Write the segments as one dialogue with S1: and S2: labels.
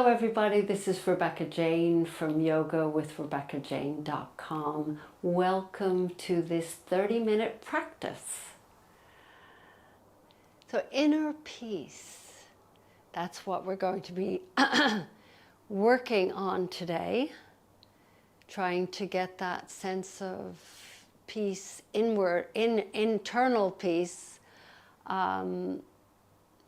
S1: Hello everybody, this is Rebecca Jane from yogawithrebeccajane.com. Welcome to this 30-minute practice. So inner peace, that's what we're going to be working on today. Trying to get that sense of peace inward, internal peace, even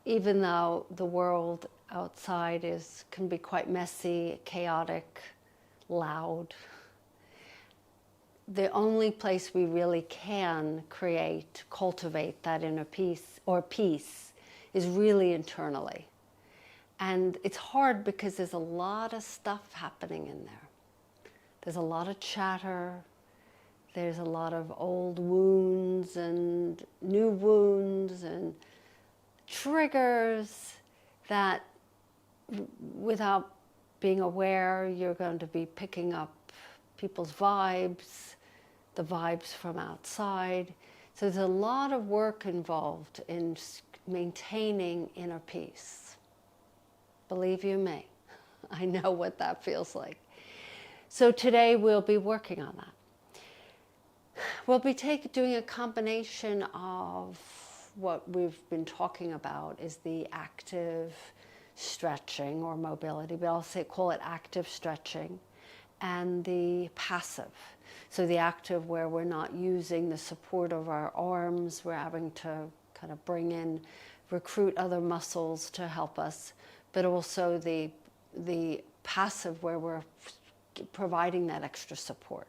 S1: though the world outside can be quite messy, chaotic, loud. The only place we really can cultivate that inner peace is really internally. And it's hard because there's a lot of stuff happening in there. There's a lot of chatter. There's a lot of old wounds and new wounds and triggers that without being aware, you're going to be picking up people's vibes, the vibes from outside. So there's a lot of work involved in maintaining inner peace. Believe you me, I know what that feels like. So today we'll be working on that. We'll be doing a combination of what we've been talking about is the active stretching or mobility, but I'll call it active stretching, and the passive. So the active where we're not using the support of our arms, we're having to kind of recruit other muscles to help us, but also the passive where we're providing that extra support.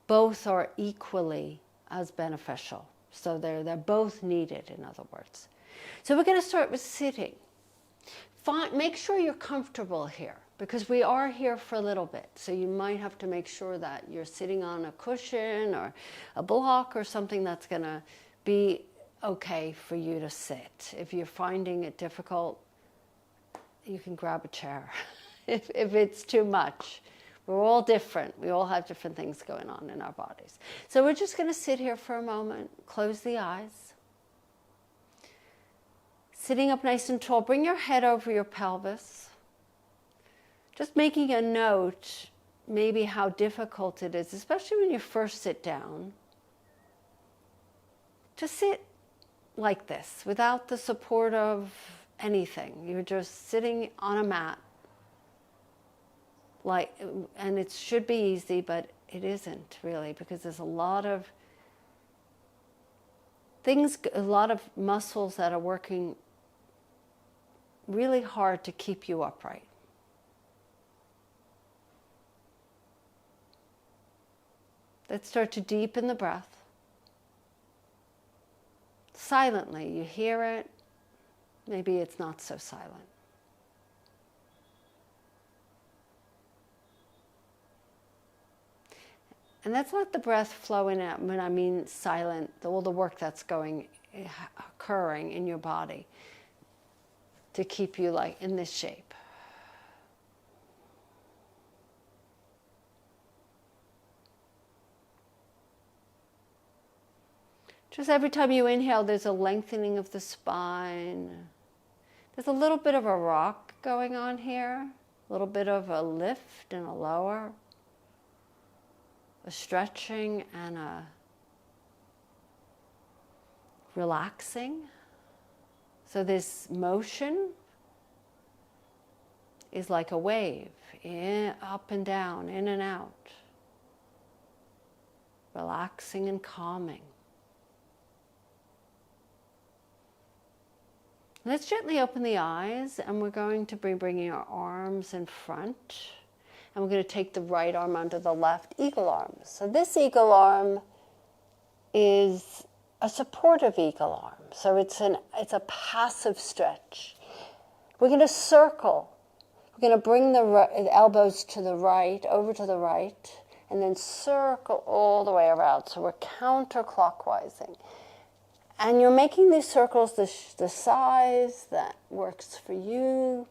S1: Both are equally as beneficial. So they're both needed, in other words. So we're going to start with sitting. Make sure you're comfortable here, because we are here for a little bit. So you might have to make sure that you're sitting on a cushion or a block or something that's going to be okay for you to sit. If you're finding it difficult, you can grab a chair if it's too much. We're all different. We all have different things going on in our bodies. So we're just going to sit here for a moment, close the eyes. Sitting up nice and tall, bring your head over your pelvis. Just making a note, maybe how difficult it is, especially when you first sit down. To sit like this, without the support of anything. You're just sitting on a mat. And it should be easy, but it isn't really, because there's a lot of things, a lot of muscles that are working really hard to keep you upright. Let's start to deepen the breath. Silently, you hear it, maybe it's not so silent. And let's let the breath flow in. When I mean silent, all the work that's occurring in your body to keep you like in this shape. Just every time you inhale, there's a lengthening of the spine. There's a little bit of a rock going on here, a little bit of a lift and a lower. A stretching and a relaxing. So this motion is like a wave, up and down, in and out. Relaxing and calming. Let's gently open the eyes, and we're going to be bringing our arms in front. And we're going to take the right arm under the left eagle arm. So this eagle arm is a supportive eagle arm. So it's a passive stretch. We're going to circle. We're going to bring the elbows to the right, over to the right, and then circle all the way around. So we're counterclockwising. And you're making these circles the size that works for you,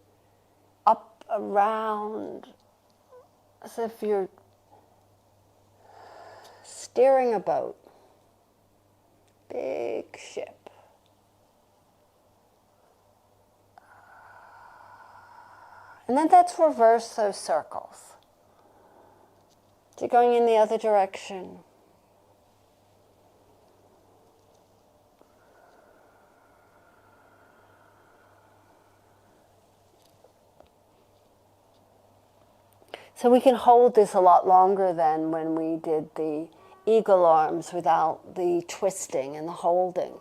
S1: up, around, as if you're steering a boat, big ship. And then let's reverse those circles. So going in the other direction. So we can hold this a lot longer than when we did the eagle arms without the twisting and the holding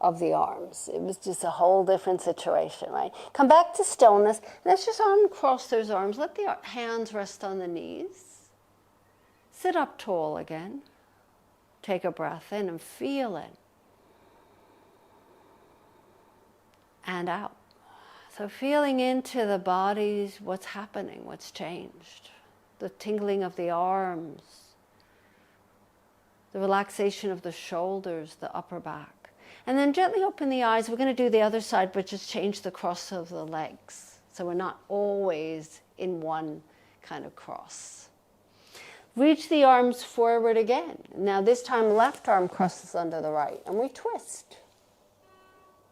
S1: of the arms. It was just a whole different situation, right? Come back to stillness. Let's just uncross those arms. Let the hands rest on the knees. Sit up tall again. Take a breath in and feel it. And out. So feeling into the bodies, what's happening, what's changed. The tingling of the arms. The relaxation of the shoulders, the upper back. And then gently open the eyes. We're going to do the other side, but just change the cross of the legs. So we're not always in one kind of cross. Reach the arms forward again. Now this time left arm crosses under the right. And we twist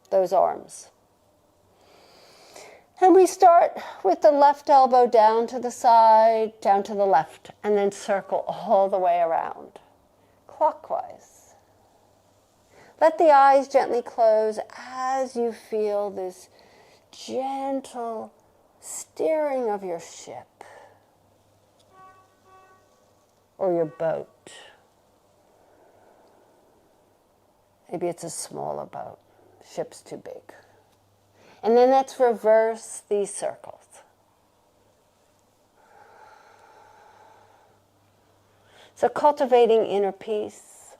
S1: those arms. And we start with the left elbow down to the side, down to the left, and then circle all the way around, clockwise. Let the eyes gently close as you feel this gentle steering of your ship or your boat. Maybe it's a smaller boat. Ship's too big. And then let's reverse these circles. So cultivating inner peace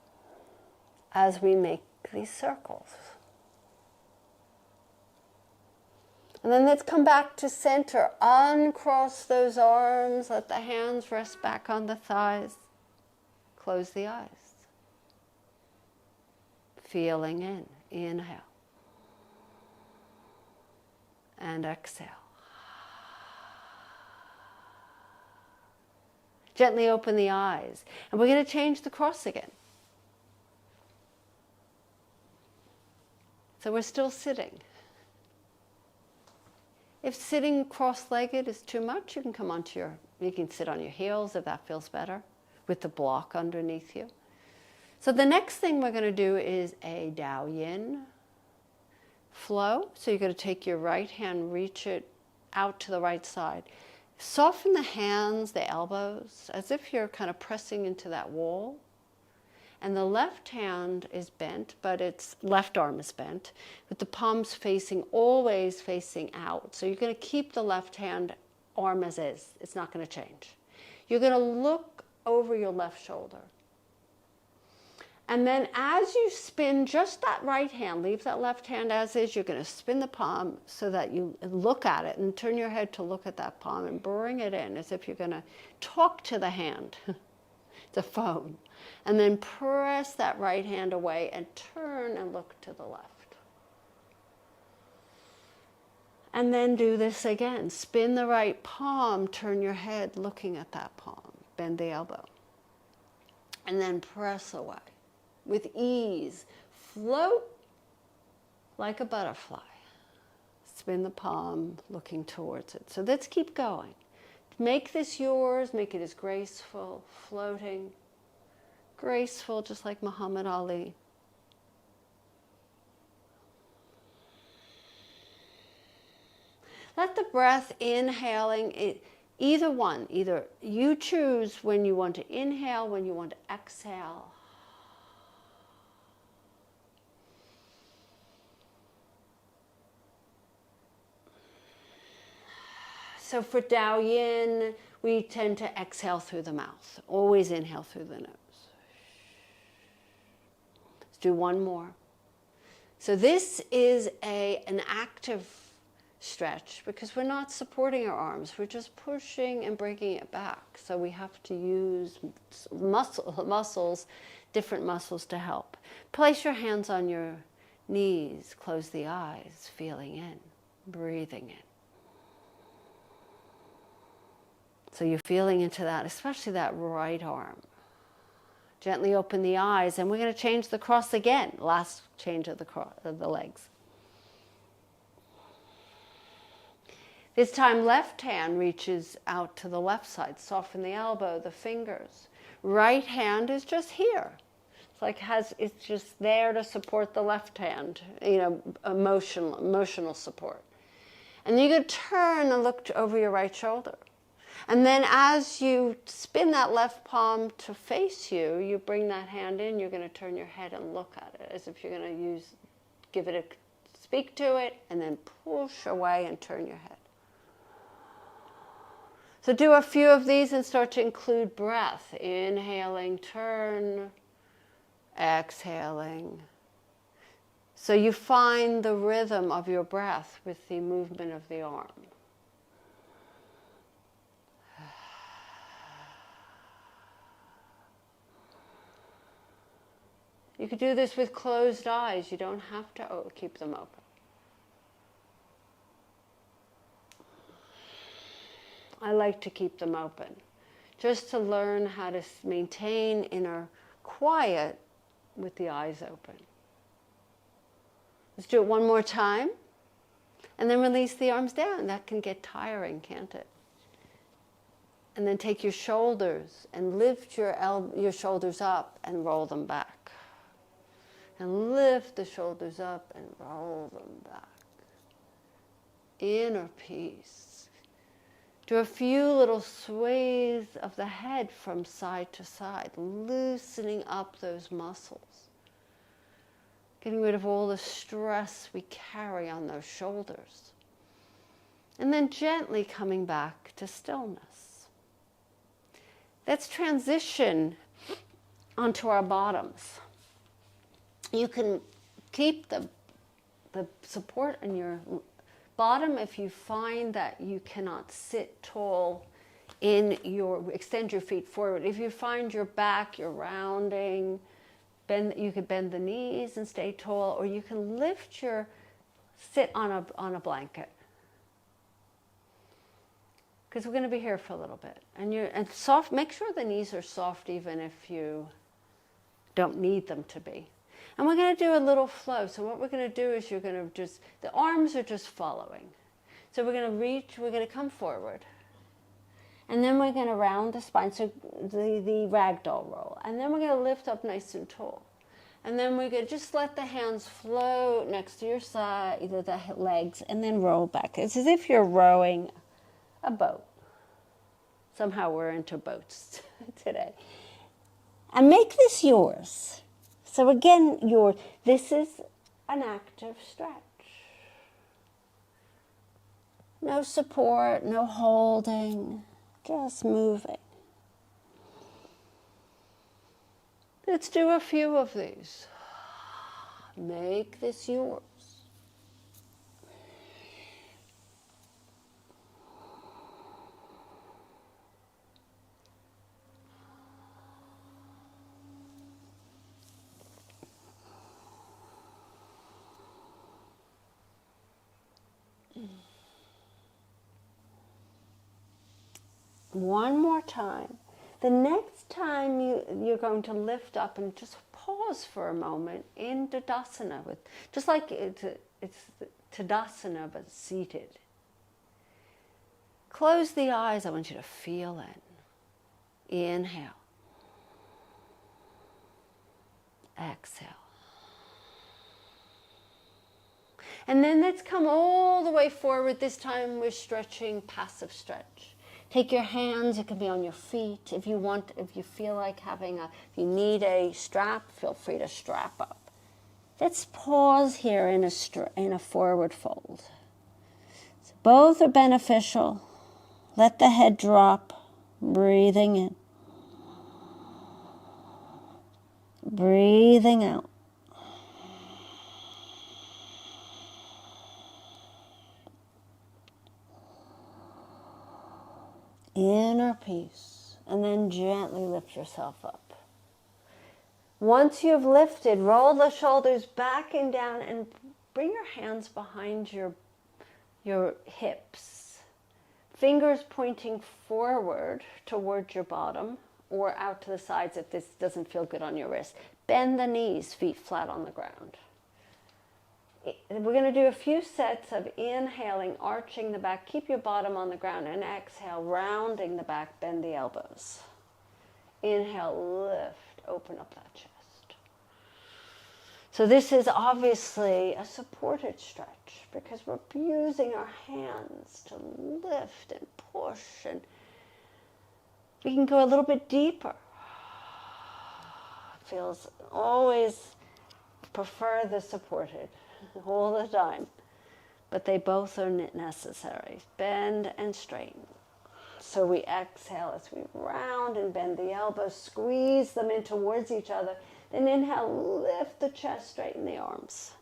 S1: as we make these circles. And then let's come back to center. Uncross those arms. Let the hands rest back on the thighs. Close the eyes. Feeling in. Inhale. And exhale. Gently open the eyes. And we're going to change the cross again. So we're still sitting. If sitting cross-legged is too much, you can sit on your heels if that feels better, with the block underneath you. So the next thing we're going to do is a Dao Yin flow. So you're going to take your right hand, reach it out to the right side. Soften the hands, the elbows, as if you're kind of pressing into that wall. And the left hand is bent, but its left arm is bent, with the palms always facing out. So you're going to keep the left hand arm as is. It's not going to change. You're going to look over your left shoulder. And then as you spin just that right hand, leave that left hand as is, you're going to spin the palm so that you look at it and turn your head to look at that palm and bring it in as if you're going to talk to the hand, the phone. And then press that right hand away and turn and look to the left. And then do this again. Spin the right palm, turn your head looking at that palm, bend the elbow. And then press away. With ease, float like a butterfly. Spin the palm, looking towards it. So let's keep going. Make this yours, make it as graceful, floating, graceful, just like Muhammad Ali. Let the breath inhaling, either one, either you choose when you want to inhale, when you want to exhale. So for Dao Yin, we tend to exhale through the mouth. Always inhale through the nose. Let's do one more. So this is an active stretch because we're not supporting our arms. We're just pushing and breaking it back. So we have to use muscles, different muscles to help. Place your hands on your knees. Close the eyes, feeling in, breathing in. So you're feeling into that, especially that right arm. Gently open the eyes, and we're going to change the cross again. Last change of the legs. This time, left hand reaches out to the left side. Soften the elbow, the fingers. Right hand is just here. It's like it's just there to support the left hand, emotional support. And then you could turn and look over your right shoulder. And then as you spin that left palm to face you, you bring that hand in, you're going to turn your head and look at it as if you're going to speak to it, and then push away and turn your head. So do a few of these and start to include breath. Inhaling, turn, exhaling. So you find the rhythm of your breath with the movement of the arm. You could do this with closed eyes. You don't have to keep them open. I like to keep them open, just to learn how to maintain inner quiet with the eyes open. Let's do it one more time, and then release the arms down. That can get tiring, can't it? And then take your shoulders and lift your shoulders up and roll them back. And lift the shoulders up and roll them back. Inner peace. Do a few little sways of the head from side to side, loosening up those muscles. Getting rid of all the stress we carry on those shoulders. And then gently coming back to stillness. Let's transition onto our bottoms. You can keep the support on your bottom if you find that you cannot sit tall extend your feet forward. If you find your back, you're rounding, you could bend the knees and stay tall, or you can sit on a blanket. Because we're going to be here for a little bit. And soft, make sure the knees are soft even if you don't need them to be. And we're going to do a little flow. So what we're going to do is the arms are just following. So we're going to come forward. And then we're going to round the spine, so the ragdoll roll. And then we're going to lift up nice and tall. And then we're going to just let the hands float next to your side, either the legs, and then roll back. It's as if you're rowing a boat. Somehow we're into boats today. And make this yours. So again, this is an active stretch. No support, no holding, just moving. Let's do a few of these. Make this yours. One more time. The next time you're going to lift up and just pause for a moment in Tadasana, just like it's Tadasana but seated. Close the eyes. I want you to feel it. Inhale. Exhale. And then let's come all the way forward. This time we're stretching, passive stretch. Take your hands, it can be on your feet. If you feel like if you need a strap, feel free to strap up. Let's pause here in a forward fold. So both are beneficial. Let the head drop, breathing in. Breathing out. Inner peace, and then gently lift yourself up. Once you've lifted, roll the shoulders back and down and bring your hands behind your hips. Fingers pointing forward towards your bottom or out to the sides if this doesn't feel good on your wrist. Bend the knees, feet flat on the ground. we're going to do a few sets of inhaling, arching the back, keep your bottom on the ground, and exhale, rounding the back, bend the elbows. Inhale, lift, open up that chest. So this is obviously a supported stretch because we're using our hands to lift and push, and we can go a little bit deeper. Feels always prefer the supported all the time, but they both are necessary. Bend and straighten. So we exhale as we round and bend the elbows, squeeze them in towards each other. Then inhale, lift the chest, straighten the arms.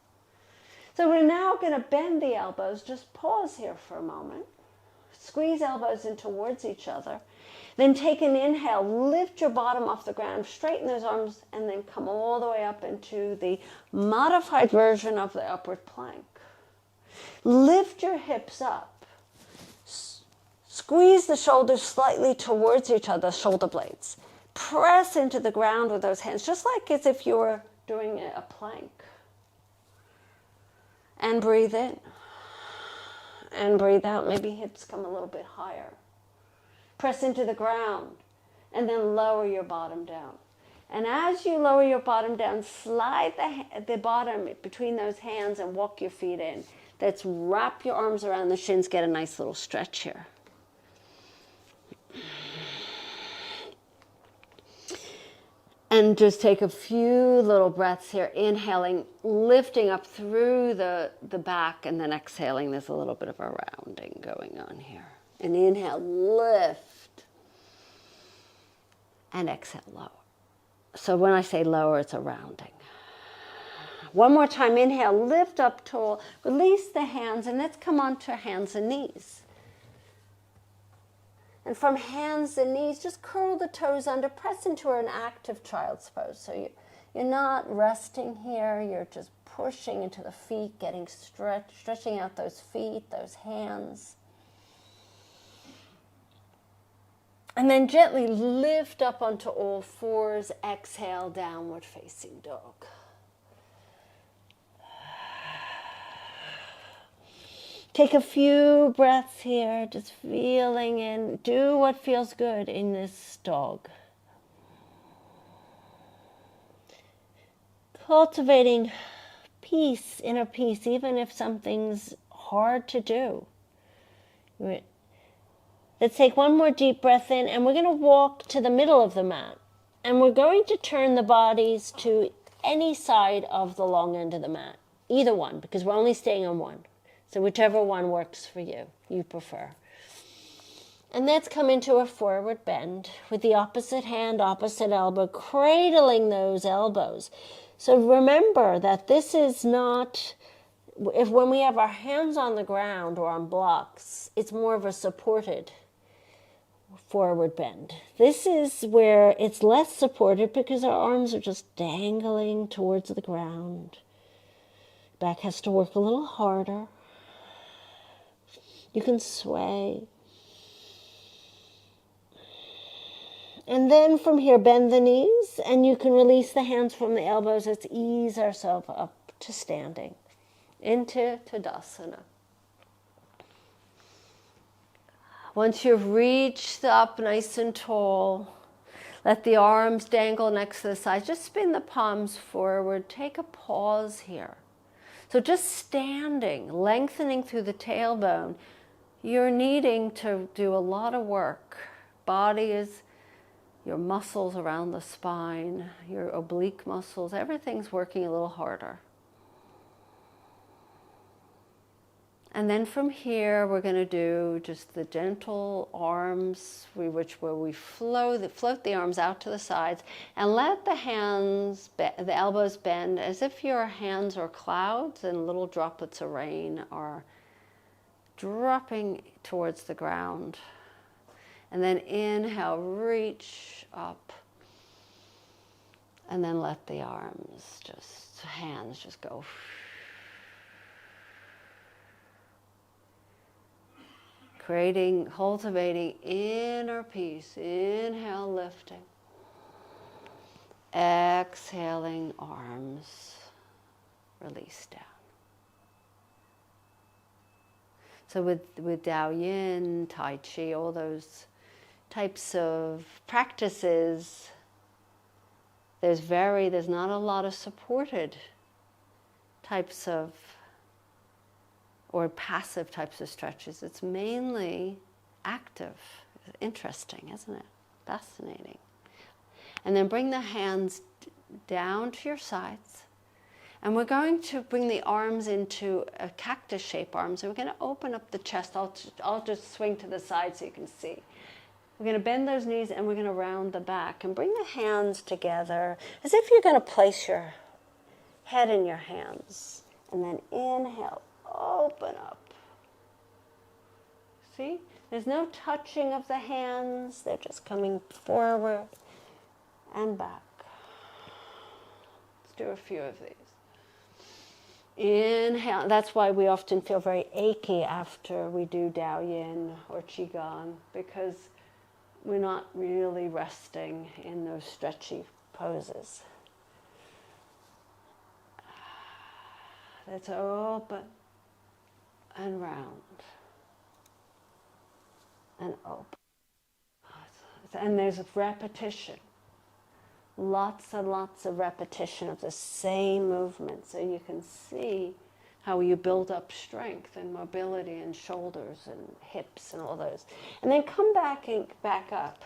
S1: So we're now going to bend the elbows. Just pause here for a moment. Squeeze elbows in towards each other. Then take an inhale, lift your bottom off the ground, straighten those arms, and then come all the way up into the modified version of the upward plank. Lift your hips up. Squeeze the shoulders slightly towards each other, shoulder blades. Press into the ground with those hands, just like as if you were doing a plank. And breathe in. And breathe out. Maybe hips come a little bit higher. Press into the ground, and then lower your bottom down. And as you lower your bottom down, slide the bottom between those hands and walk your feet in. Let's wrap your arms around the shins, get a nice little stretch here. And just take a few little breaths here, inhaling, lifting up through the back, and then exhaling. There's a little bit of a rounding going on here. And inhale, lift, and exhale, lower. So when I say lower, it's a rounding. One more time, inhale, lift up tall, release the hands, and let's come on to hands and knees. And from hands and knees, just curl the toes under, press into an active child's pose. So you're not resting here, you're just pushing into the feet, getting stretching out those feet, those hands. And then gently lift up onto all fours, exhale, downward facing dog. Take a few breaths here, just feeling in. Do what feels good in this dog. Cultivating peace, inner peace, even if something's hard to do. Let's take one more deep breath in, and we're going to walk to the middle of the mat. And we're going to turn the bodies to any side of the long end of the mat. Either one, because we're only staying on one. So whichever one works for you, you prefer. And let's come into a forward bend with the opposite hand, opposite elbow, cradling those elbows. So remember that this is not, when we have our hands on the ground or on blocks, it's more of a supported forward bend. This is where it's less supported because our arms are just dangling towards the ground. Back has to work a little harder. You can sway. And then from here, bend the knees, and you can release the hands from the elbows. Let's ease ourselves up to standing, into Tadasana. Once you've reached up nice and tall, let the arms dangle next to the sides. Just spin the palms forward. Take a pause here. So just standing, lengthening through the tailbone, you're needing to do a lot of work. Body is your muscles around the spine, your oblique muscles, everything's working a little harder. And then from here, we're going to do just the gentle arms, where we float the arms out to the sides, and let the hands, the elbows bend as if your hands are clouds and little droplets of rain are dropping towards the ground. And then inhale, reach up, and then let the hands just go. Cultivating inner peace. Inhale, lifting. Exhaling, arms release down. So with Dao Yin, Tai Chi, all those types of practices, there's not a lot of supported types of, or passive types of stretches. It's mainly active. Interesting, isn't it? Fascinating. And then bring the hands down to your sides. And we're going to bring the arms into a cactus shape arms. And we're going to open up the chest. I'll just swing to the side so you can see. We're going to bend those knees and we're going to round the back. And bring the hands together as if you're going to place your head in your hands. And then inhale, open up. See? There's no touching of the hands. They're just coming forward and back. Let's do a few of these. Inhale. That's why we often feel very achy after we do Dao Yin or Qigong, because we're not really resting in those stretchy poses. Let's open and round and open. And there's a repetition. Lots and lots of repetition of the same movement, so you can see how you build up strength and mobility and shoulders and hips and all those. And then come back up.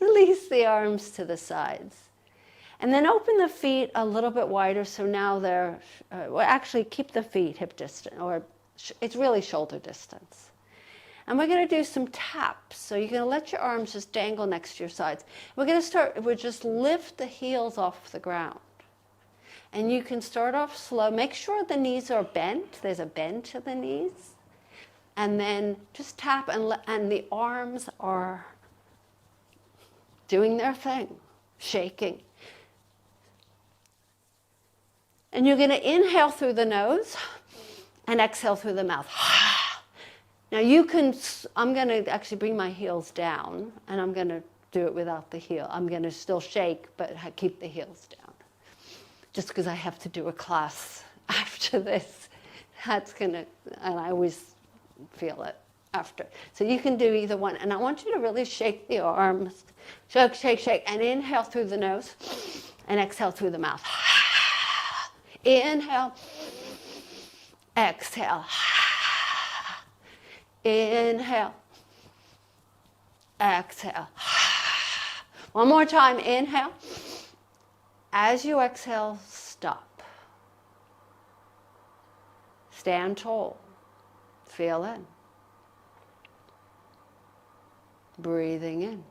S1: Release the arms to the sides. And then open the feet a little bit wider, so now they're, well, actually keep the feet hip distance, or it's really shoulder distance. And we're going to do some taps. So you're going to let your arms just dangle next to your sides. We'll just lift the heels off the ground. And you can start off slow. Make sure the knees are bent. There's a bend to the knees. And then just tap, and the arms are doing their thing, shaking. And you're going to inhale through the nose and exhale through the mouth. Now I'm going to actually bring my heels down, and I'm going to do it without the heel. I'm going to still shake, but keep the heels down. Just because I have to do a class after this. And I always feel it after. So you can do either one. And I want you to really shake the arms. Shake, shake, shake. And inhale through the nose and exhale through the mouth. Inhale. Exhale. Inhale. Exhale. One more time. Inhale. As you exhale, stop. Stand tall. Feel in. Breathing in.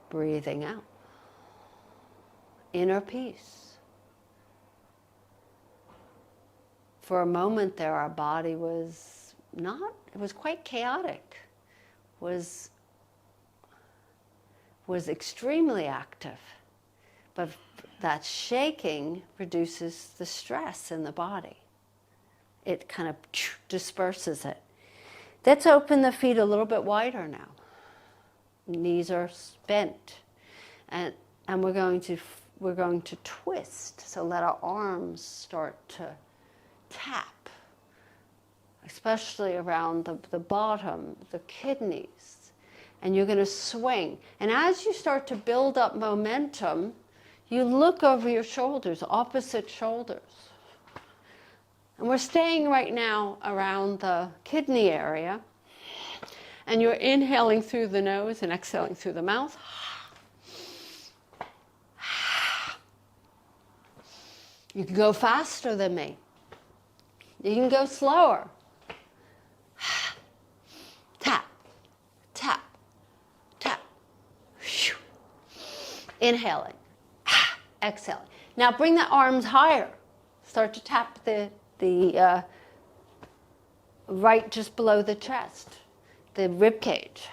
S1: Breathing out. Inner peace. For a moment there, our body was quite chaotic, was extremely active. But that shaking reduces the stress in the body. It kind of disperses it. Let's open the feet a little bit wider now. Knees are bent. And we're going to twist. So let our arms start to tap, especially around the bottom, the kidneys. And you're going to swing. And as you start to build up momentum, you look over your shoulders, opposite shoulders. And we're staying right now around the kidney area. And you're inhaling through the nose and exhaling through the mouth. You can go faster than me. You can go slower. Tap, tap, tap. Inhaling, exhaling. Now bring the arms higher. Start to tap the right just below the chest, the rib cage.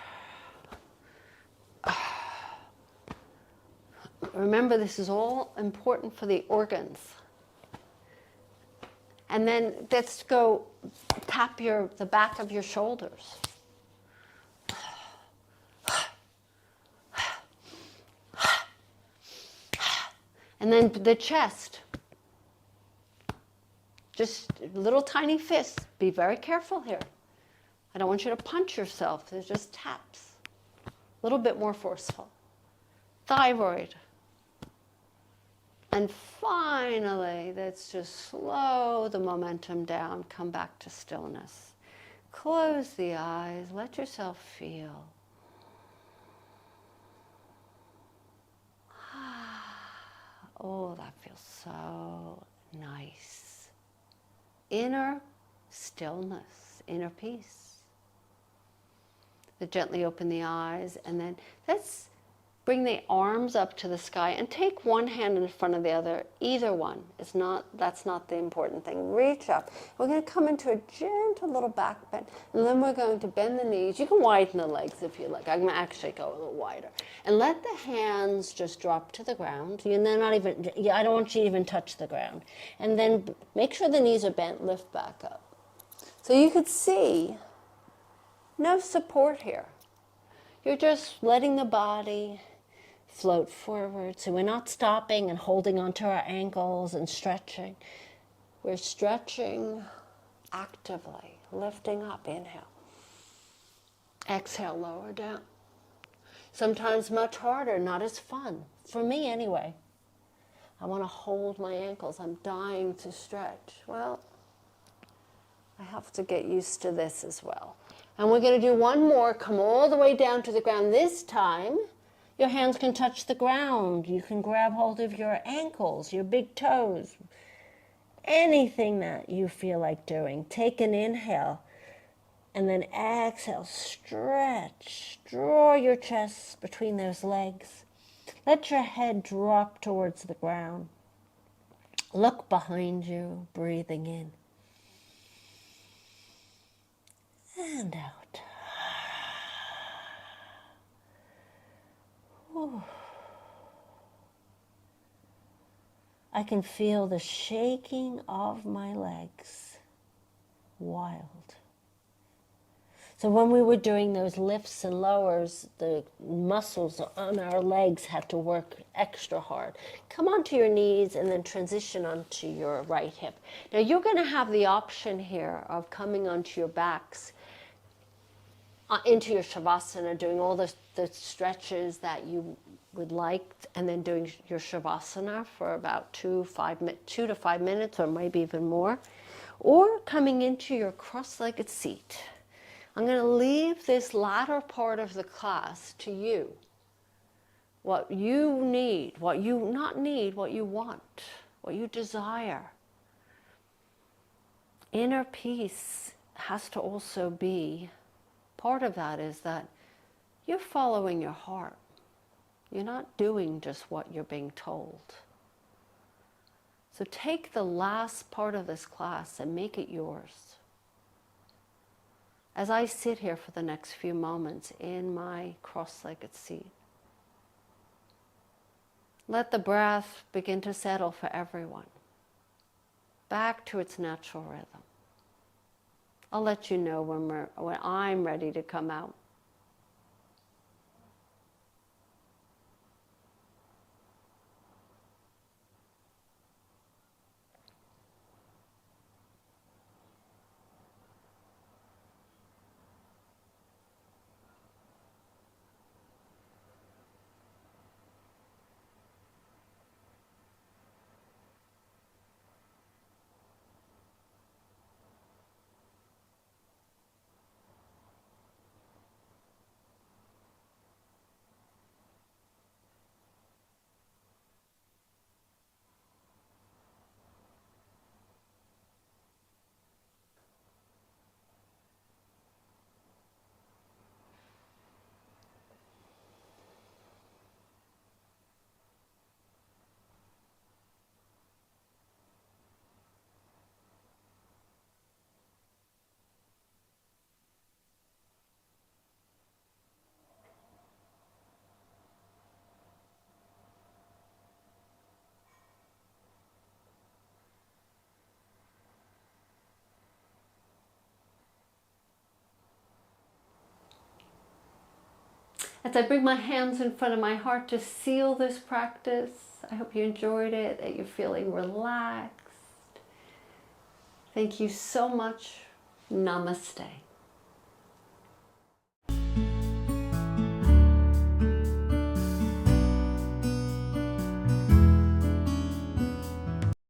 S1: Remember, this is all important for the organs. And then let's go tap the back of your shoulders. And then the chest. just little tiny fists. Be very careful here. I don't want you to punch yourself. There's just taps. A little bit more forceful. Thyroid. And finally, let's just slow the momentum down. Come back to stillness. Close the eyes. Let yourself feel. Oh, that feels so nice. Inner stillness, inner peace. So gently open the eyes, and then let's bring the arms up to the sky and take one hand in front of the other, either one. That's not the important thing. Reach up. We're going to come into a gentle little back bend, and then we're going to bend the knees. You can widen the legs if you like. I'm going to actually go a little wider. And let the hands just drop to the ground. I don't want you to even touch the ground. And then make sure the knees are bent, lift back up. So you could see no support here. You're just letting the body float forward. So we're not stopping and holding onto our ankles and stretching. We're stretching actively, lifting up, inhale. Exhale, lower down. Sometimes much harder, not as fun. For me anyway. I want to hold my ankles. I'm dying to stretch. Well, I have to get used to this as well. And we're going to do one more. Come all the way down to the ground. This time, your hands can touch the ground. You can grab hold of your ankles, your big toes, anything that you feel like doing. Take an inhale, and then exhale, stretch. Draw your chest between those legs. Let your head drop towards the ground. Look behind you, breathing in. And out. Whew. I can feel the shaking of my legs. Wild. So when we were doing those lifts and lowers, the muscles on our legs had to work extra hard. Come onto your knees and then transition onto your right hip. Now you're going to have the option here of coming onto your backs into your Shavasana, doing all the stretches that you would like, and then doing your Shavasana for about 2 to 5 minutes, or maybe even more, or coming into your cross-legged seat. I'm going to leave this latter part of the class to you. What you need, what you not need, what you want, what you desire. Inner peace has to also be, part of that is that you're following your heart. You're not doing just what you're being told. So take the last part of this class and make it yours. As I sit here for the next few moments in my cross-legged seat, let the breath begin to settle for everyone, back to its natural rhythm. I'll let you know when I'm ready to come out. As I bring my hands in front of my heart to seal this practice, I hope you enjoyed it, that you're feeling relaxed, Thank you so much. Namaste.